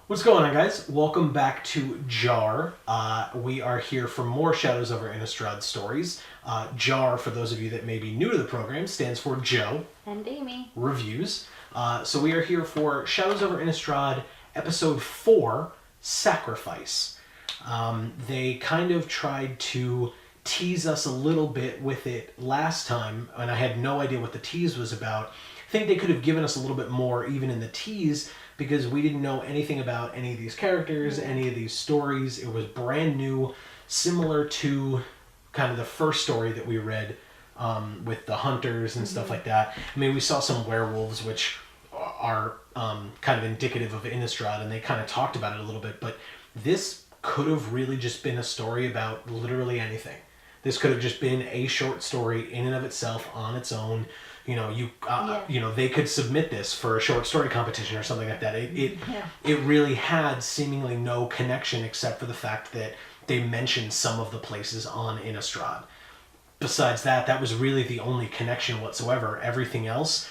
What's going on, guys? Welcome back to JaAR. We are here for more Shadows over Innistrad stories. JaAR, for those of you that may be new to the program, stands for Joe And Amy. Reviews. So we are here for Shadows over Innistrad, Episode 4, Sacrifice. They kind of tried to tease us a little bit with it last time, and I had no idea what the tease was about. I think they could have given us a little bit more even in the tease, because we didn't know anything about any of these characters, any of these stories. It was brand new, similar to kind of the first story that we read with the hunters and stuff like that. I mean, we saw some werewolves, which are kind of indicative of Innistrad, and they kind of talked about it a little bit, but this could have really just been a story about literally anything. This could have just been a short story in and of itself on its own. You know, they could submit this for a short story competition or something like that. It really had seemingly no connection except for the fact that they mentioned some of the places on Innistrad. Besides that, that was really the only connection whatsoever. Everything else,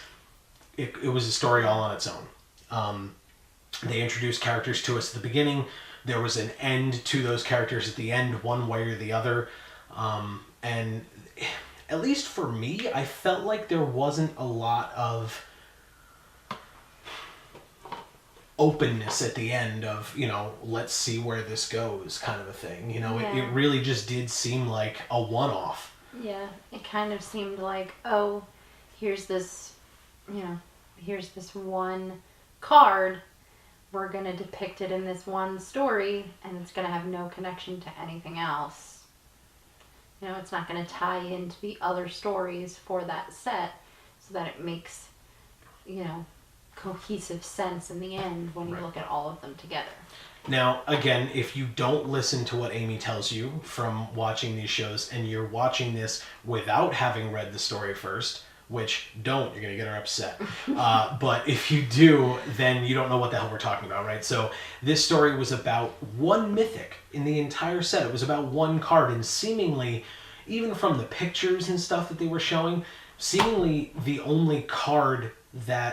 it was a story all on its own. They introduced characters to us at the beginning. There was an end to those characters at the end, one way or the other. And at least for me, I felt like there wasn't a lot of openness at the end of, let's see where this goes kind of a thing. It really just did seem like a one-off. Yeah, it kind of seemed like, oh, here's this one card. We're going to depict it in this one story, and it's going to have no connection to anything else. It's not going to tie into the other stories for that set so that it makes, cohesive sense in the end when you look at all of them together. Now, again, if you don't listen to what Amy tells you from watching these shows and you're watching this without having read the story first, which you're going to get her upset. But if you do, then you don't know what the hell we're talking about, right? So this story was about one mythic in the entire set. It was about one card, and seemingly, even from the pictures and stuff that they were showing, seemingly the only card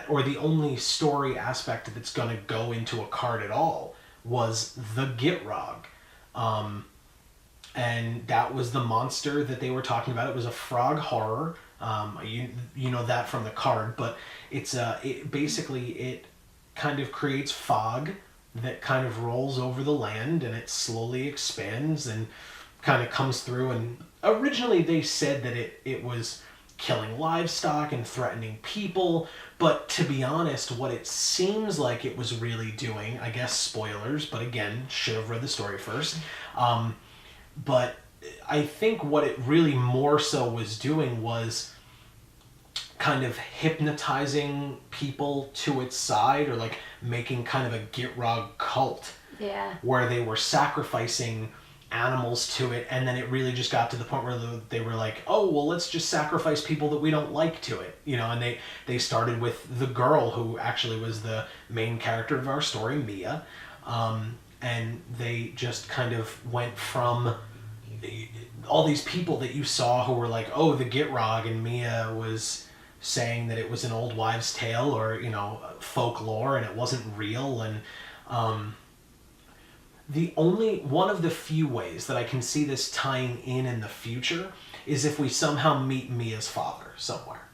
or the only story aspect that's going to go into a card at all was the Gitrog. And that was the monster that they were talking about. It was a frog horror. You know that from the card, but it basically kind of creates fog that kind of rolls over the land, and it slowly expands and kind of comes through. And originally they said that it was killing livestock and threatening people, but to be honest, what it seems like it was really doing, I guess spoilers, but again, should have read the story first. But I think what it really more so was doing was kind of hypnotizing people to its side, or like making kind of a Gitrog cult. Yeah. Where they were sacrificing animals to it, and then it really just got to the point where they were like, oh, well, let's just sacrifice people that we don't like to it. And they started with the girl who actually was the main character of our story, Mia. And they just kind of went from all these people that you saw who were like, oh, the Gitrog, and Mia was saying that it was an old wives' tale or, folklore, and it wasn't real. And one of the few ways that I can see this tying in the future is if we somehow meet Mia's father somewhere.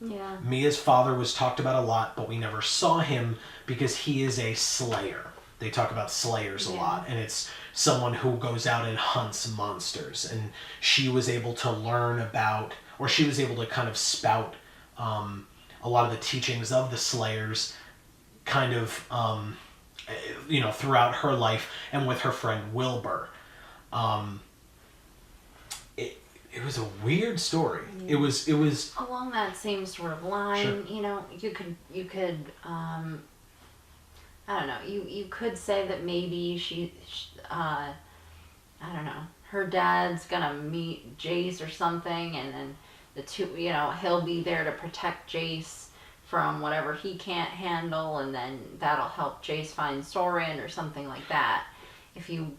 Yeah. Mia's father was talked about a lot, but we never saw him because he is a slayer. They talk about slayers a lot, and it's someone who goes out and hunts monsters. And she was able to learn about, or she was able to kind of spout a lot of the teachings of the slayers kind of, throughout her life and with her friend Wilbur. It was a weird story. It was along that same sort of line. Sure. You could I don't know. You could say that maybe she I don't know. Her dad's gonna meet Jace or something, and then the two, he'll be there to protect Jace from whatever he can't handle, and then that'll help Jace find Sorin or something like that. If you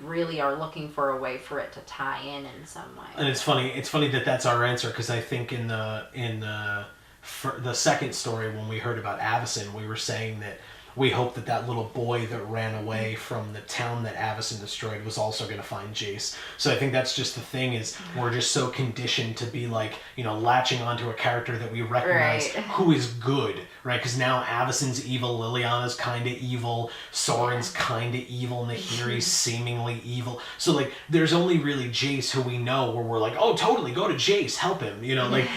really are looking for a way for it to tie in some way. And it's funny that that's our answer, because I think in the second story when we heard about Avacyn, we were saying that we hope that that little boy that ran away from the town that Avacyn destroyed was also going to find Jace. So I think that's just the thing, is we're just so conditioned to be like, you know, latching onto a character that we recognize who is good, right? Because now Avacyn's evil, Liliana's kind of evil, Soren's kind of evil, Nahiri's seemingly evil. So like there's only really Jace who we know where we're like, oh, totally, go to Jace, help him, you know, like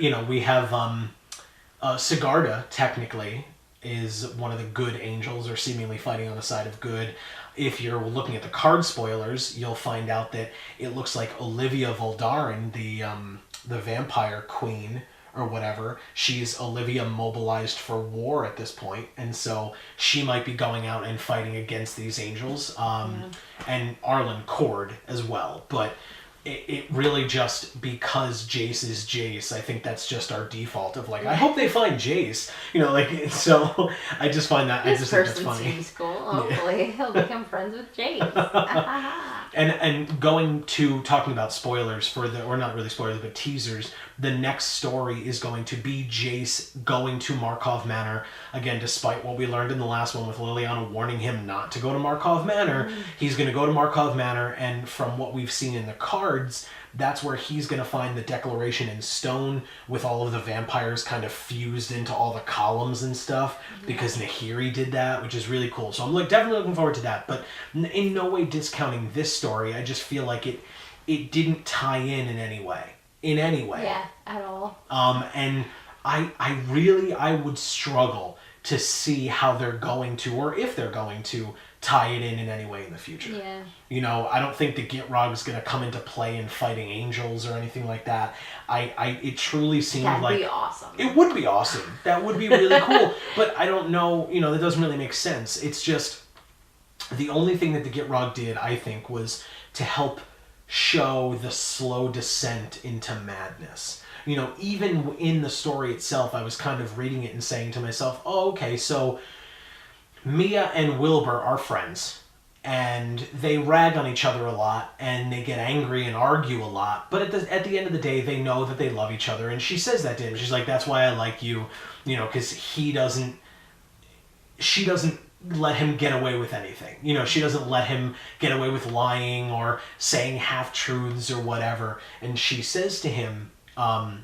you know, we have Sigarda technically is one of the good angels, or seemingly fighting on the side of good. If you're looking at the card spoilers, you'll find out that it looks like Olivia Voldaren, the vampire queen or whatever, she's Olivia mobilized for war at this point, and so she might be going out and fighting against these angels, and Arlen Cord as well. But it really just, because Jace is Jace, I think that's just our default of like, I hope they find Jace, you know, like, so I just find that, I just think that's funny. Seems cool. Hopefully he'll become friends with Jace. And going to talking about spoilers for the, or not really spoilers, but teasers, the next story is going to be Jace going to Markov Manor. Again, despite what we learned in the last one with Liliana warning him not to go to Markov Manor, he's going to go to Markov Manor, and from what we've seen in the cards, that's where he's going to find the Declaration in Stone with all of the vampires kind of fused into all the columns and stuff, because Nahiri did that, which is really cool. So I'm like definitely looking forward to that, but in no way discounting this story. I just feel like it didn't tie in any way. Yeah, at all. And I would struggle to see how they're going to, or if they're going to, tie it in any way in the future. Yeah. You know, I don't think the Gitrog is going to come into play in fighting angels or anything like that. It truly seemed like... That'd be awesome. It would be awesome. That would be really cool. But I don't know, you know, that doesn't really make sense. It's just, the only thing that the Gitrog did, I think, was to help show the slow descent into madness. You know, even in the story itself, I was kind of reading it and saying to myself, oh, okay, so Mia and Wilbur are friends, and they rag on each other a lot, and they get angry and argue a lot, but at the end of the day, they know that they love each other, and she says that to him. She's like, that's why I like you, you know, because she doesn't let him get away with anything. You know, she doesn't let him get away with lying or saying half-truths or whatever, and she says to him,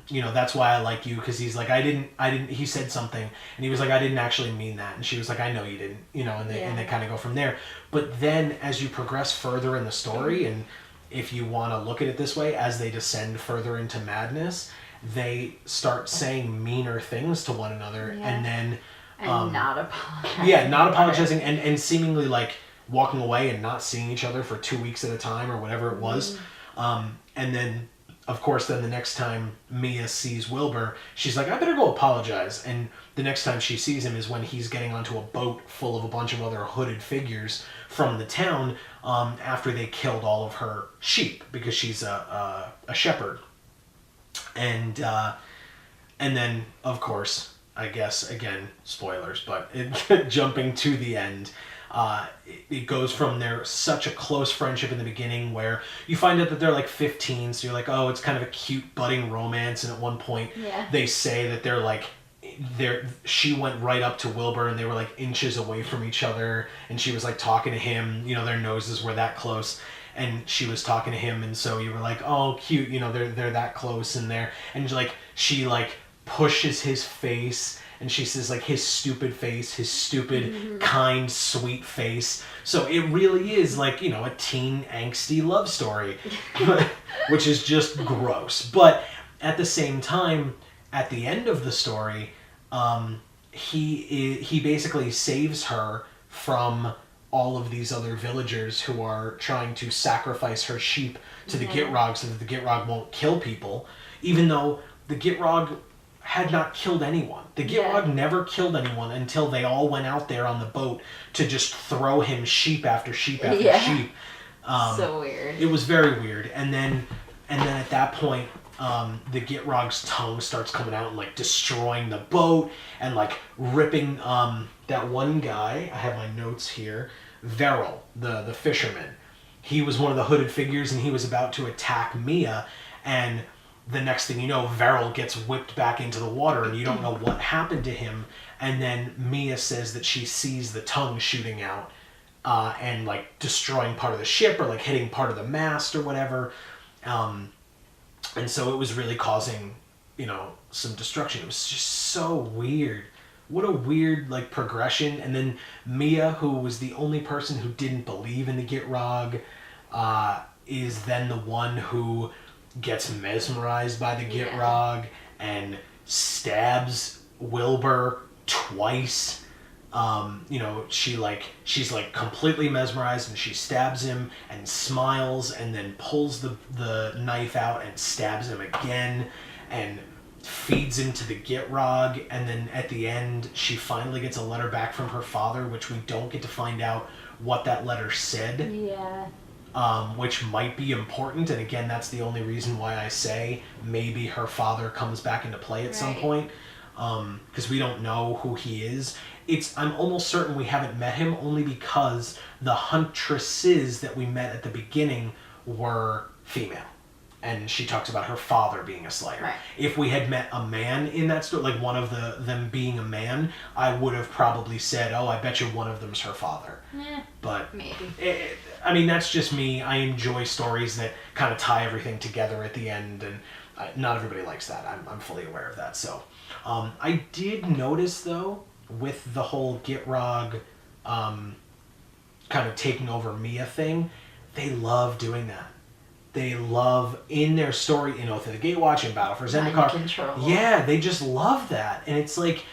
you know, that's why I like you, because he's like, I didn't, he said something, and he was like, I didn't actually mean that, and she was like, I know you didn't, you know, and they kind of go from there. But then, as you progress further in the story, and if you want to look at it this way, as they descend further into madness, they start saying meaner things to one another, and then... And not apologizing. Yeah, not apologizing, and seemingly, like, walking away and not seeing each other for 2 weeks at a time, or whatever it was. And then... Of course, then the next time Mia sees Wilbur, she's like, I better go apologize. And the next time she sees him is when he's getting onto a boat full of a bunch of other hooded figures from the town, after they killed all of her sheep, because she's a shepherd. And then, of course, I guess, again, spoilers, but jumping to the end... it goes from their such a close friendship in the beginning, where you find out that they're like 15, so you're like, oh, it's kind of a cute budding romance, and at one point they say that they're like, she went right up to Wilbur and they were like inches away from each other, and she was like talking to him, you know, their noses were that close, and she was talking to him, and so you were like, oh, cute, you know, they're that close in there, and like she like pushes his face, and she says, like, his stupid face, his stupid, kind, sweet face. So it really is, like, you know, a teen, angsty love story, which is just gross. But at the same time, at the end of the story, he basically saves her from all of these other villagers who are trying to sacrifice her sheep to the Gitrog so that the Gitrog won't kill people, even though the Gitrog had not killed anyone. The Gitrog never killed anyone until they all went out there on the boat to just throw him sheep after sheep after sheep. So weird. It was very weird. And then at that point, the Gitrog's tongue starts coming out and like destroying the boat and like ripping that one guy. I have my notes here. Veril, the fisherman. He was one of the hooded figures, and he was about to attack Mia, and the next thing you know, Varel gets whipped back into the water and you don't know what happened to him. And then Mia says that she sees the tongue shooting out and like destroying part of the ship or like hitting part of the mast or whatever. And so it was really causing, you know, some destruction. It was just so weird. What a weird like progression. And then Mia, who was the only person who didn't believe in the Gitrog, is then the one who gets mesmerized by the Gitrog and stabs Wilbur twice. You know, she's like completely mesmerized and she stabs him and smiles and then pulls the knife out and stabs him again and feeds him to the Gitrog. And then at the end, she finally gets a letter back from her father, which we don't get to find out what that letter said. Yeah. Which might be important, and again, that's the only reason why I say maybe her father comes back into play at some point, because we don't know who he is. I'm almost certain we haven't met him, only because the huntresses that we met at the beginning were female, and she talks about her father being a slayer. Right. If we had met a man in that story, like one of them being a man, I would have probably said, oh, I bet you one of them's her father. But maybe. I mean, that's just me. I enjoy stories that kind of tie everything together at the end, and not everybody likes that. I'm fully aware of that. So I did notice, though, with the whole Gitrog kind of taking over Mia thing, they love doing that. They love, in their story, in Oath of the Gatewatch and Battle for Zendikar. Yeah, they just love that. And it's like,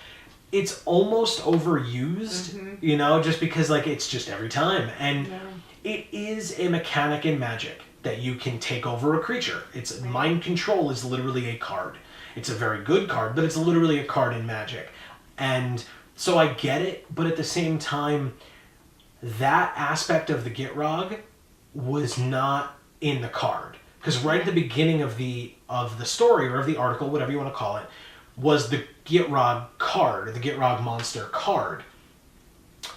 it's almost overused, you know, just because like it's just every time. And it is a mechanic in Magic that you can take over a creature. It's mind control is literally a card. It's a very good card, but it's literally a card in Magic. And so I get it, but at the same time, that aspect of the Gitrog was not in the card. Because right at the beginning of the story, or of the article, whatever you want to call it, was the Gitrog card, the Gitrog Monster card.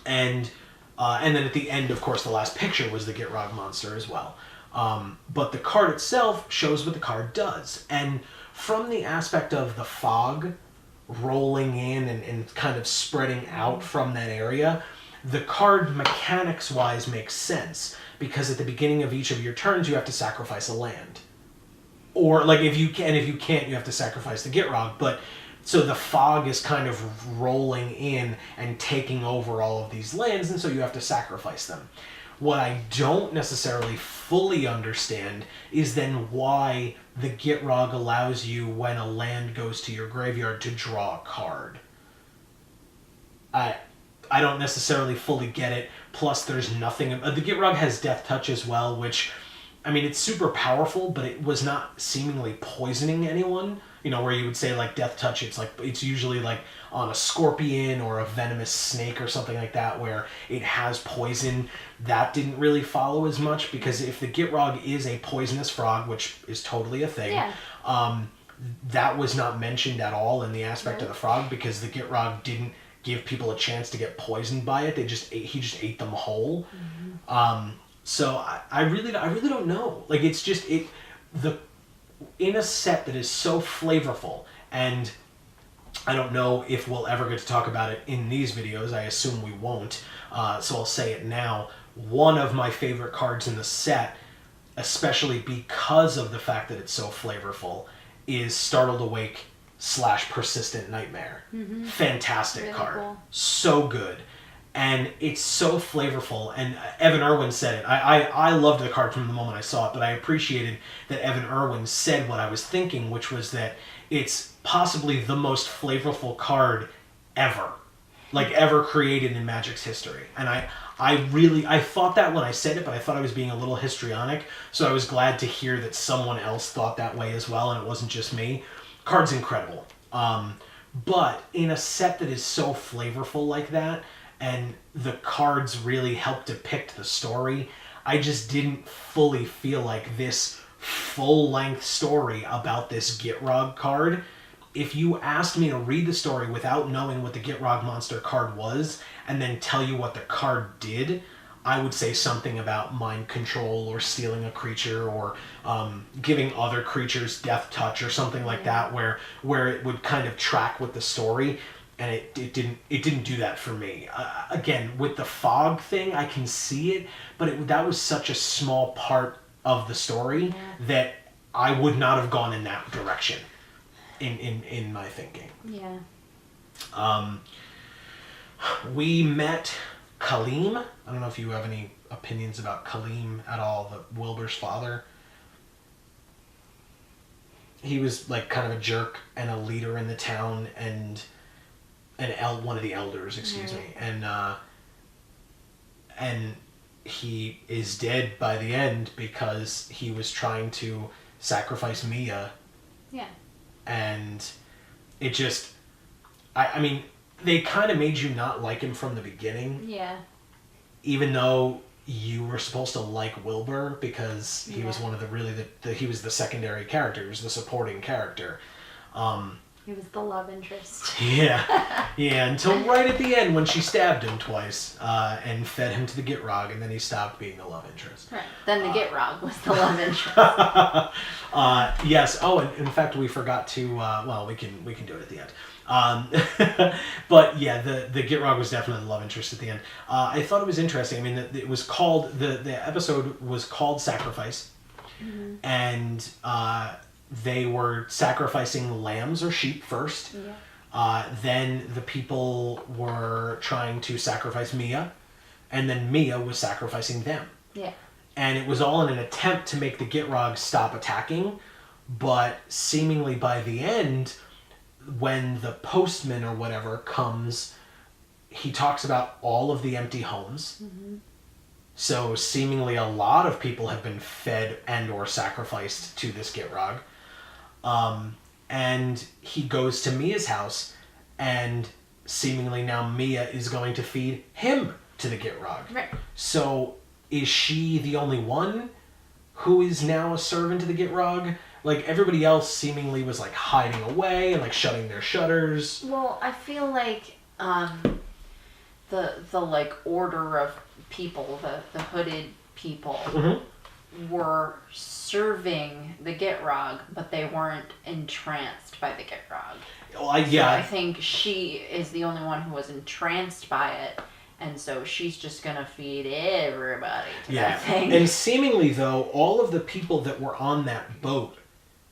And then at the end, of course, the last picture was the Gitrog Monster as well. But the card itself shows what the card does. And from the aspect of the fog rolling in and kind of spreading out from that area, the card mechanics-wise makes sense. Because at the beginning of each of your turns, you have to sacrifice a land. Or, like, if you can't, you have to sacrifice the Gitrog. But, so the fog is kind of rolling in and taking over all of these lands, and so you have to sacrifice them. What I don't necessarily fully understand is then why the Gitrog allows you, when a land goes to your graveyard, to draw a card. I don't necessarily fully get it. Plus, there's nothing... the Gitrog has Death Touch as well, which... I mean, it's super powerful, but it was not seemingly poisoning anyone. You know, where you would say, like, Death Touch, it's usually, like, on a scorpion or a venomous snake or something like that, where it has poison. That didn't really follow as much, because if the Gitrog is a poisonous frog, which is totally a thing, that was not mentioned at all in the aspect of the frog, because the Gitrog didn't give people a chance to get poisoned by it. He just ate them whole. So I really don't know. Like, it's just in a set that is so flavorful, and I don't know if we'll ever get to talk about it in these videos. I assume we won't. So I'll say it now. One of my favorite cards in the set, especially because of the fact that it's so flavorful, is Startled Awake / Persistent Nightmare. Fantastic really card. Cool. So good. And it's so flavorful. And Evan Irwin said it. I loved the card from the moment I saw it, but I appreciated that Evan Irwin said what I was thinking, which was that it's possibly the most flavorful card ever. Like, ever created in Magic's history. And I thought that when I said it, but I thought I was being a little histrionic. So I was glad to hear that someone else thought that way as well, and it wasn't just me. Card's incredible. But in a set that is so flavorful like that, and the cards really help depict the story, I just didn't fully feel like this full-length story about this Gitrog card. If you asked me to read the story without knowing what the Gitrog Monster card was, and then tell you what the card did, I would say something about mind control or stealing a creature or giving other creatures death touch or something like that, where it would kind of track with the story, and it didn't do that for me. Again, with the fog thing, I can see it, but that was such a small part of the story that I would not have gone in that direction in my thinking. Yeah. We met Kaleem. I don't know if you have any opinions about Kaleem at all, the Wilbur's father. He was like kind of a jerk and a leader in the town and one of the elders, excuse me. And he is dead by the end because he was trying to sacrifice Mia. Yeah. And it just, I mean, they kind of made you not like him from the beginning. Yeah. Even though you were supposed to like Wilbur because he was one of he was the secondary character, he was the supporting character. He was the love interest. Yeah, until right at the end when she stabbed him twice and fed him to the Gitrog, and then he stopped being the love interest. Right. Then the Gitrog was the love interest. Yes. Oh, and in fact, we forgot to. Well, we can do it at the end. But yeah, the Gitrog was definitely the love interest at the end. I thought it was interesting. I mean, it was called the episode was called Sacrifice, and they were sacrificing lambs or sheep first. Yeah. Then the people were trying to sacrifice Mia, and then Mia was sacrificing them. Yeah. And it was all in an attempt to make the Gitrog stop attacking, but seemingly by the end, when the postman or whatever comes, he talks about all of the empty homes. Mm-hmm. So seemingly a lot of people have been fed and or sacrificed to this Gitrog. And he goes to Mia's house, and seemingly now Mia is going to feed him to the Gitrog. Right. So is she the only one who is now a servant to the Gitrog? Like, everybody else seemingly was, like, hiding away and, like, shutting their shutters. Well, I feel like the like, order of people, the hooded people, were serving the Gitrog, but they weren't entranced by the Gitrog. Well, So I think she is the only one who was entranced by it, and so she's just gonna feed everybody to that thing. And seemingly, though, all of the people that were on that boat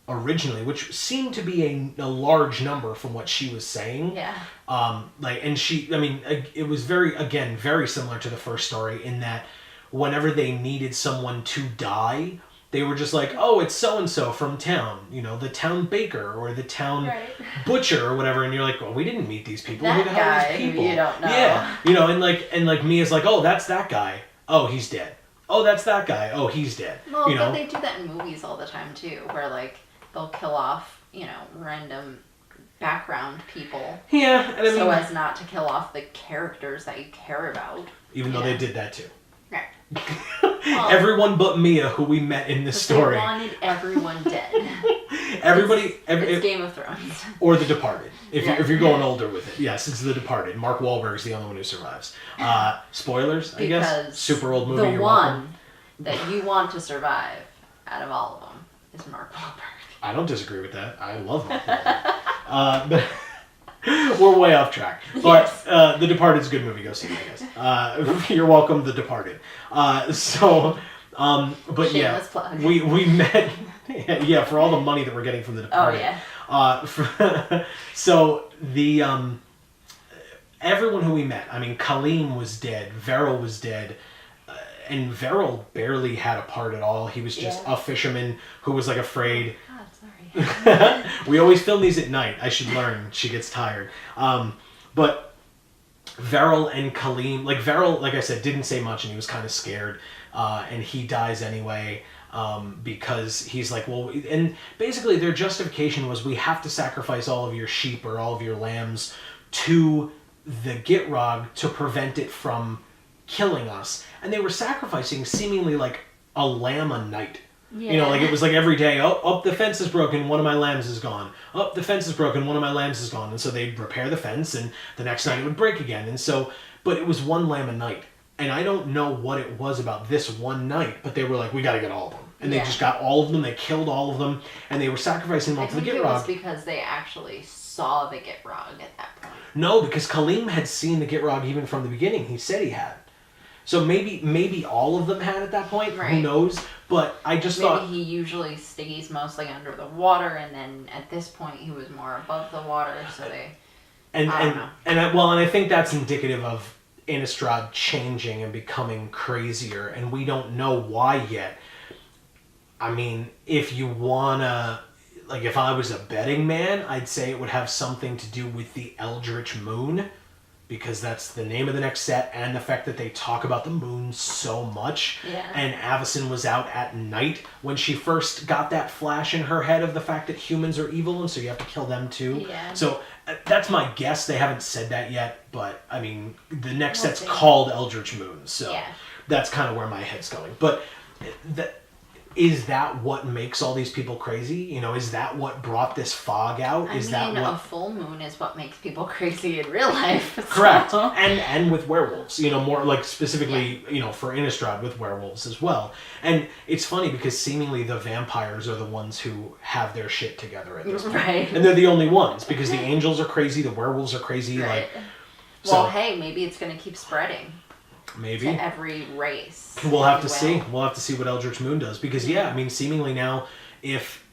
originally, which seemed to be a large number from what she was saying. Yeah. It was very similar to the first story in that whenever they needed someone to die, they were just like, oh, it's so-and-so from town, the town baker or the town butcher or whatever, and you're like, well, we didn't meet these people. That Who the hell are guy these people? who you don't know. Yeah, and Mia's like, oh, that's that guy. Oh, he's dead. Oh, that's that guy. Oh, he's dead. Well, but they do that in movies all the time, too, where, like, they'll kill off, random background people. Yeah, and so as not to kill off the characters that you care about. Even though they did that, too. Right. Well, everyone but Mia, who we met in this story. They wanted everyone dead. It's Game of Thrones. Or The Departed, if you're going older with it. Yes, it's The Departed. Mark Wahlberg's the only one who survives. Spoilers, I guess. Super old movie. The one that you want to survive out of all of them is Mark Wahlberg. I don't disagree with that. I love Mark Wahlberg. We're way off track. But The Departed's a good movie. Go see it, I guess. You're welcome, The Departed. But Shameless yeah, plug. we met. Yeah, for all the money that we're getting from The Departed. Oh yeah. So the everyone who we met. I mean, Kaleem was dead. Verrill was dead. And Verrill barely had a part at all. He was just a fisherman who was like afraid. God, sorry. We always film these at night. I should learn. She gets tired. But Verrill and Kaleem, like Verrill, like I said, didn't say much and he was kind of scared. And he dies anyway because he's like, well, and basically their justification was we have to sacrifice all of your sheep or all of your lambs to the Gitrog to prevent it from killing us. And they were sacrificing seemingly like a lamb a night. Yeah. Like it was like every day, oh, the fence is broken, one of my lambs is gone. Oh, the fence is broken, one of my lambs is gone. And so they'd repair the fence and the next night it would break again. And so, but it was one lamb a night. And I don't know what it was about this one night, but they were like, we got to get all of them. And they Yeah. just got all of them. They killed all of them. And they were sacrificing them I all to the think it was Gitrog. because they actually saw the Gitrog at that point. No, because Kaleem had seen the Gitrog even from the beginning. He said he had. So maybe all of them had at that point. Right. Who knows? But I just Maybe thought... he usually stays mostly under the water, and then at this point he was more above the water, so they... I don't know. And I think that's indicative of Innistrad changing and becoming crazier, and we don't know why yet. I mean, if you wanna... Like, if I was a betting man, I'd say it would have something to do with the Eldritch Moon, because that's the name of the next set, and the fact that they talk about the moon so much. Yeah. And Avacyn was out at night when she first got that flash in her head of the fact that humans are evil, and so you have to kill them too. Yeah. So that's my guess. They haven't said that yet, but I mean, the next We'll set's see. called Eldritch Moon, so Yeah. that's kind of where my head's going. But is that what makes all these people crazy? You know, is that what brought this fog out? I Is mean, that what... a full moon is what makes people crazy in real life. Correct. So. And with werewolves, you know, more like specifically, you know, for Innistrad with werewolves as well. And it's funny because seemingly the vampires are the ones who have their shit together at this point. Right. And they're the only ones because the angels are crazy, the werewolves are crazy. Right. Like, Well, so hey, maybe it's going to keep spreading maybe. to every race. We'll have if to you will. see. We'll have to see what Eldritch Moon does because yeah, I mean, seemingly now, if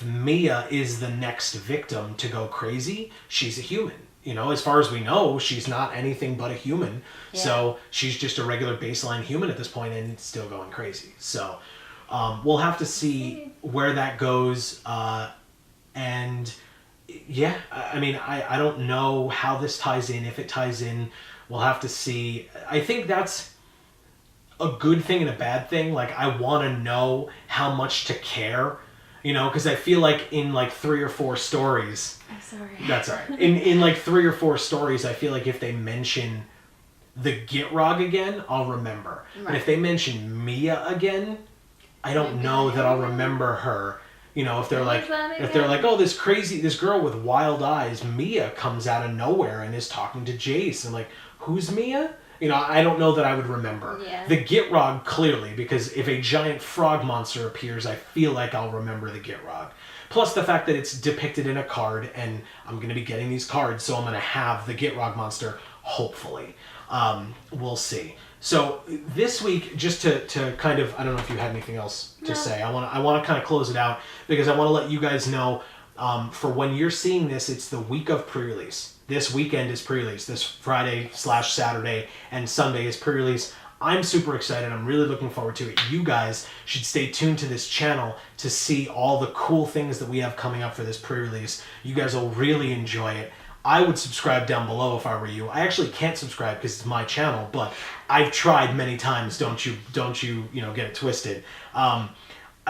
Mia is the next victim to go crazy, she's a human. You know, as far as we know, she's not anything but a human. Yeah. So she's just a regular baseline human at this point, and it's still going crazy. So we'll have to see where that goes. And yeah, I mean, I don't know how this ties in. If it ties in, we'll have to see. I think that's a good thing and a bad thing. Like, I want to know how much to care, you know, because I feel like in like 3 or 4 stories, I'm sorry. that's all right. In like 3 or 4 stories, I feel like if they mention the Gitrog again, I'll remember. But Right. if they mention Mia again, I don't know that I'll remember her. You know, if they're like, oh, this girl with wild eyes, Mia comes out of nowhere and is talking to Jace, and like, who's Mia? You know, I don't know that I would remember. Yeah. The Gitrog, clearly, because if a giant frog monster appears, I feel like I'll remember the Gitrog. Plus the fact that it's depicted in a card, and I'm going to be getting these cards, so I'm going to have the Gitrog monster, hopefully. We'll see. So this week, just to kind of, I don't know if you had anything else to say. I want to kind of close it out because I want to let you guys know, for when you're seeing this, it's the week of pre-release. This weekend is pre-release. This Friday/Saturday and Sunday is pre-release. I'm super excited. I'm really looking forward to it. You guys should stay tuned to this channel to see all the cool things that we have coming up for this pre-release. You guys will really enjoy it. I would subscribe down below if I were you. I actually can't subscribe because it's my channel, but I've tried many times. Don't you get it twisted. I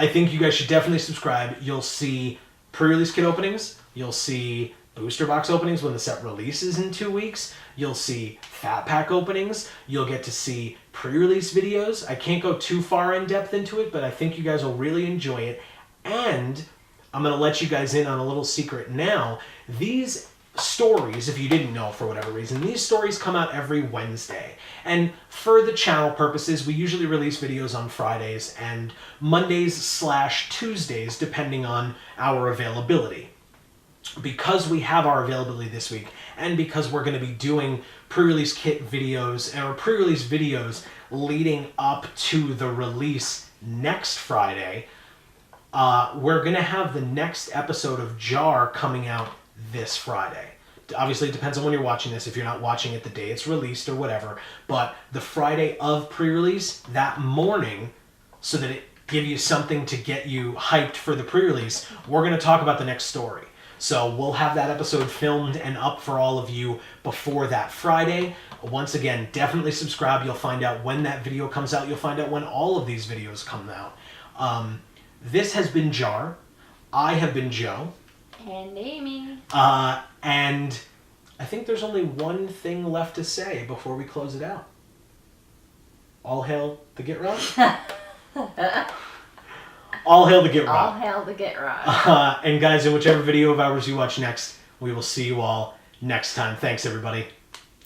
think you guys should definitely subscribe. You'll see pre-release kit openings. You'll see booster box openings when the set releases in 2 weeks. You'll see fat pack openings. You'll get to see pre-release videos. I can't go too far in depth into it, but I think you guys will really enjoy it. And I'm going to let you guys in on a little secret now. These stories, if you didn't know for whatever reason, these stories come out every Wednesday. And for the channel purposes, we usually release videos on Fridays and Mondays/Tuesdays, depending on our availability. Because we have our availability this week, and because we're going to be doing pre-release kit videos, or pre-release videos leading up to the release next Friday, we're going to have the next episode of JaAR coming out this Friday. Obviously, it depends on when you're watching this. If you're not watching it the day it's released or whatever, but the Friday of pre-release, that morning, so that it give you something to get you hyped for the pre-release, we're going to talk about the next story. So we'll have that episode filmed and up for all of you before that Friday. Once again, definitely subscribe. You'll find out when that video comes out. You'll find out when all of these videos come out. This has been JaAR. I have been Joe. And Amy. And I think there's only one thing left to say before we close it out. All hail the Gitrog. All hail the Gitrog. All hail the Gitrog. And guys, in whichever video of ours you watch next, we will see you all next time. Thanks, everybody.